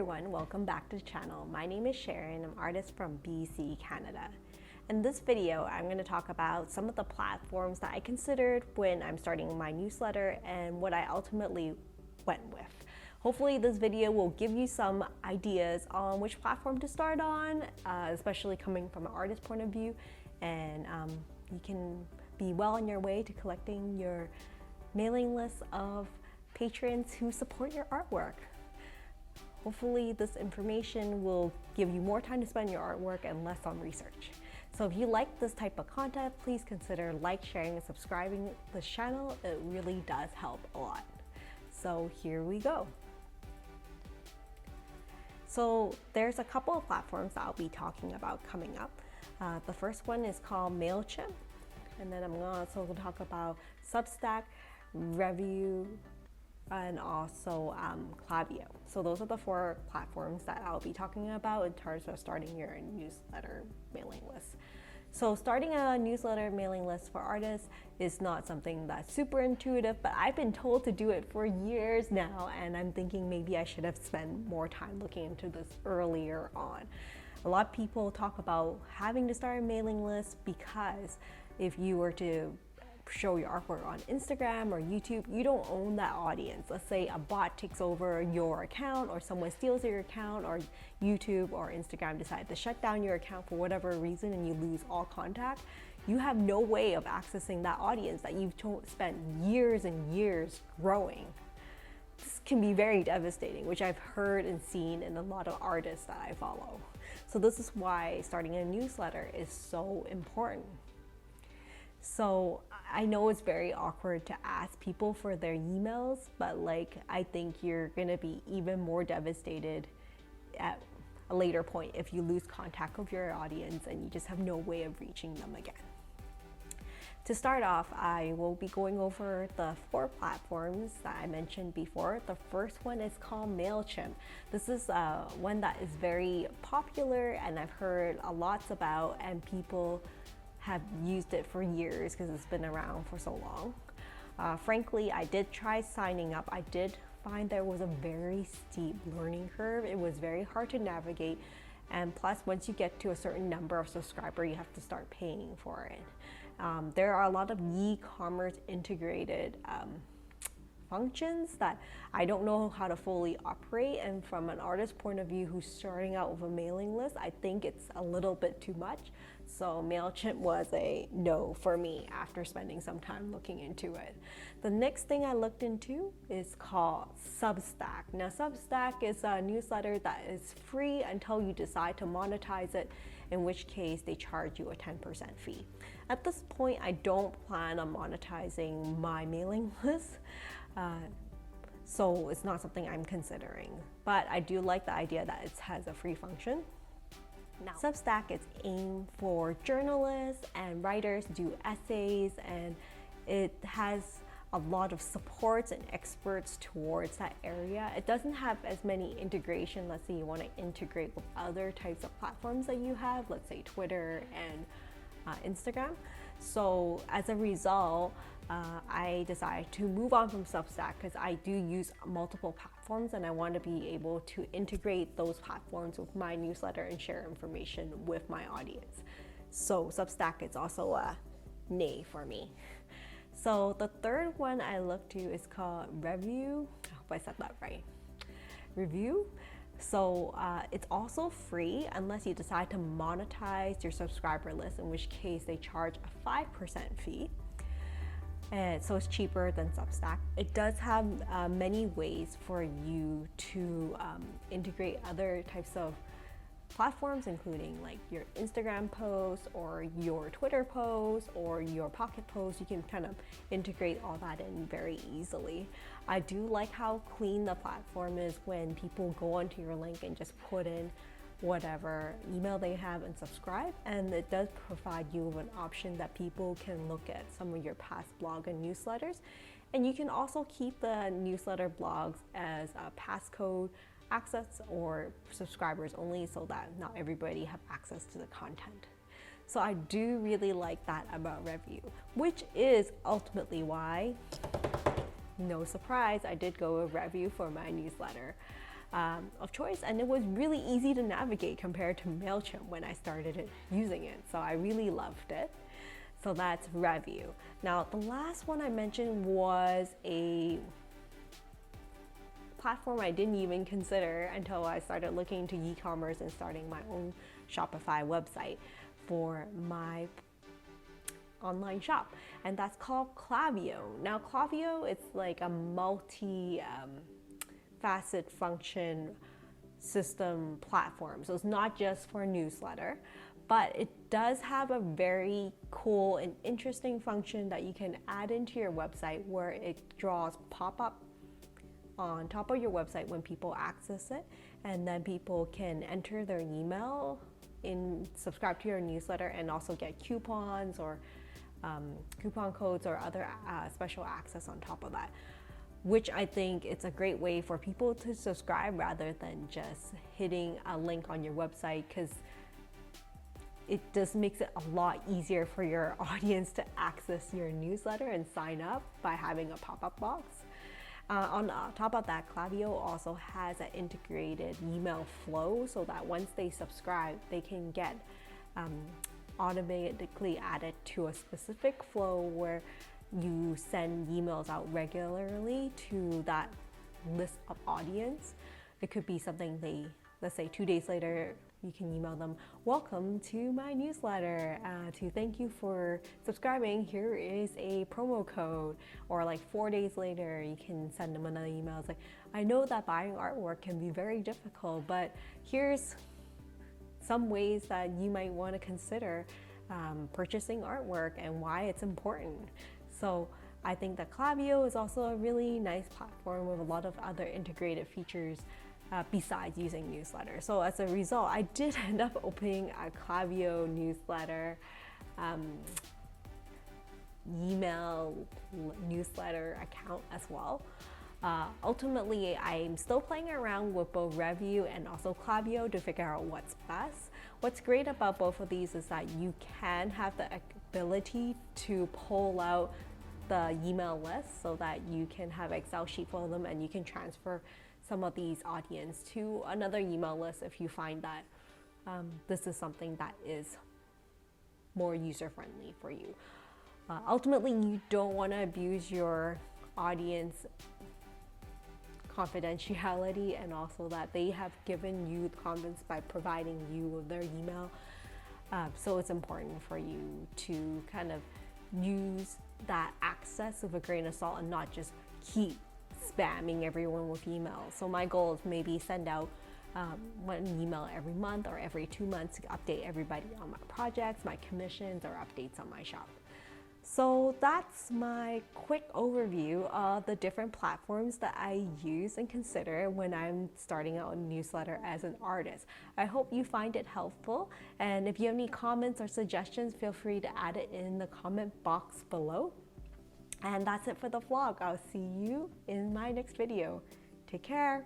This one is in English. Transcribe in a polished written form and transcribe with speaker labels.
Speaker 1: everyone, welcome back to the channel. My name is Sharon, I'm an artist from BC, Canada. In this video, I'm going to talk about some of the platforms that I considered when I'm starting my newsletter and what I ultimately went with. Hopefully this video will give you some ideas on which platform to start on, especially coming from an artist point of view, and you can be well on your way to collecting your mailing list of patrons who support your artwork. Hopefully this information will give you more time to spend your artwork and less on research. So if you like this type of content, please consider sharing, and subscribing to this channel. It really does help a lot. So here we go. So there's a couple of platforms that I'll be talking about coming up. The first one is called Mailchimp, and then I'm also going to talk about Substack, Review, and also Clavio. So those are the four platforms that I'll be talking about in terms of starting your newsletter mailing list. So starting a newsletter mailing list for artists is not something that's super intuitive, but I've been told to do it for years now, and I'm thinking maybe I should have spent more time looking into this earlier on. A lot of people talk about having to start a mailing list because if you were to show your artwork on Instagram or YouTube, you don't own that audience. Let's say a bot takes over your account, or someone steals your account, or YouTube or Instagram decide to shut down your account for whatever reason and you lose all contact. You have no way of accessing that audience that you've spent years and years growing. This can be very devastating, which I've heard and seen in a lot of artists that I follow. So this is why starting a newsletter is so important. So I know it's very awkward to ask people for their emails, but I think you're gonna be even more devastated at a later point if you lose contact with your audience and you just have no way of reaching them again. To start off, I will be going over the four platforms that I mentioned before. The first one is called Mailchimp. This is one that is very popular and I've heard a lot about, and people have used it for years because it's been around for so long. Frankly, I did try signing up. I did find there was a very steep learning curve. It was very hard to navigate, and plus once you get to a certain number of subscribers, you have to start paying for it. There are a lot of e-commerce integrated functions that I don't know how to fully operate, and from an artist point of view who's starting out with a mailing list, I think it's a little bit too much. So Mailchimp was a no for me after spending some time looking into it. The next thing I looked into is called Substack. Now Substack is a newsletter that is free until you decide to monetize it, in which case they charge you a 10% fee. At this point, I don't plan on monetizing my mailing list, so it's not something I'm considering. But I do like the idea that it has a free function. Now, Substack is aimed for journalists and writers to do essays, and it has a lot of supports and experts towards that area. It doesn't have as many integration. Let's say you want to integrate with other types of platforms that you have, let's say Twitter and Instagram. So as a result, I decided to move on from Substack because I do use multiple platforms and I want to be able to integrate those platforms with my newsletter and share information with my audience. So Substack is also a nay for me. So the third one I looked to is called Review. I hope I said that right. Review. So it's also free unless you decide to monetize your subscriber list, in which case they charge a 5% fee. And so it's cheaper than Substack. It does have many ways for you to integrate other types of platforms, including like your Instagram posts or your Twitter posts or your Pocket posts. You can kind of integrate all that in very easily. I do like how clean the platform is when people go onto your link and just put in whatever email they have and subscribe, and it does provide you with an option that people can look at some of your past blog and newsletters, and you can also keep the newsletter blogs as a passcode access or subscribers only, so that not everybody have access to the content. So I do really like that about Review, which is ultimately why, no surprise, I did go with Review for my newsletter. of choice, and it was really easy to navigate compared to Mailchimp when I started using it. So I really loved it. So that's Review. Now the last one I mentioned was a platform I didn't even consider until I started looking into e-commerce and starting my own Shopify website for my online shop, and that's called Clavio. Now Clavio, it's like a multi-facet function system platform. So it's not just for newsletter, but it does have a very cool and interesting function that you can add into your website where it draws pop-up on top of your website when people access it, and then people can enter their email in, subscribe to your newsletter, and also get coupons or coupon codes or other special access on top of that, which I think it's a great way for people to subscribe rather than just hitting a link on your website, because it just makes it a lot easier for your audience to access your newsletter and sign up by having a pop-up box. On top of that, Clavio also has an integrated email flow so that once they subscribe, they can get automatically added to a specific flow where you send emails out regularly to that list of audience. It could be something let's say 2 days later, you can email them, welcome to my newsletter, to thank you for subscribing, here is a promo code. Or like 4 days later, you can send them another email. It's like, I know that buying artwork can be very difficult, but here's some ways that you might want to consider purchasing artwork and why it's important. So I think that Clavio is also a really nice platform with a lot of other integrated features besides using newsletters. So as a result, I did end up opening a Clavio newsletter, email newsletter account as well. Ultimately, I'm still playing around with both Review and also Clavio to figure out what's best. What's great about both of these is that you can have the ability to pull out the email list so that you can have Excel sheet for them, and you can transfer some of these audience to another email list if you find that this is something that is more user-friendly for you. Ultimately, you don't want to abuse your audience confidentiality, and also that they have given you the confidence by providing you with their email. So it's important for you to kind of use that access with a grain of salt and not just keep spamming everyone with emails. So my goal is maybe send out one email every month or every 2 months to update everybody on my projects, my commissions, or updates on my shop. So that's my quick overview of the different platforms that I use and consider when I'm starting out a newsletter as an artist. I hope you find it helpful, and if you have any comments or suggestions, feel free to add it in the comment box below. And that's it for the vlog. I'll see you in my next video. Take care.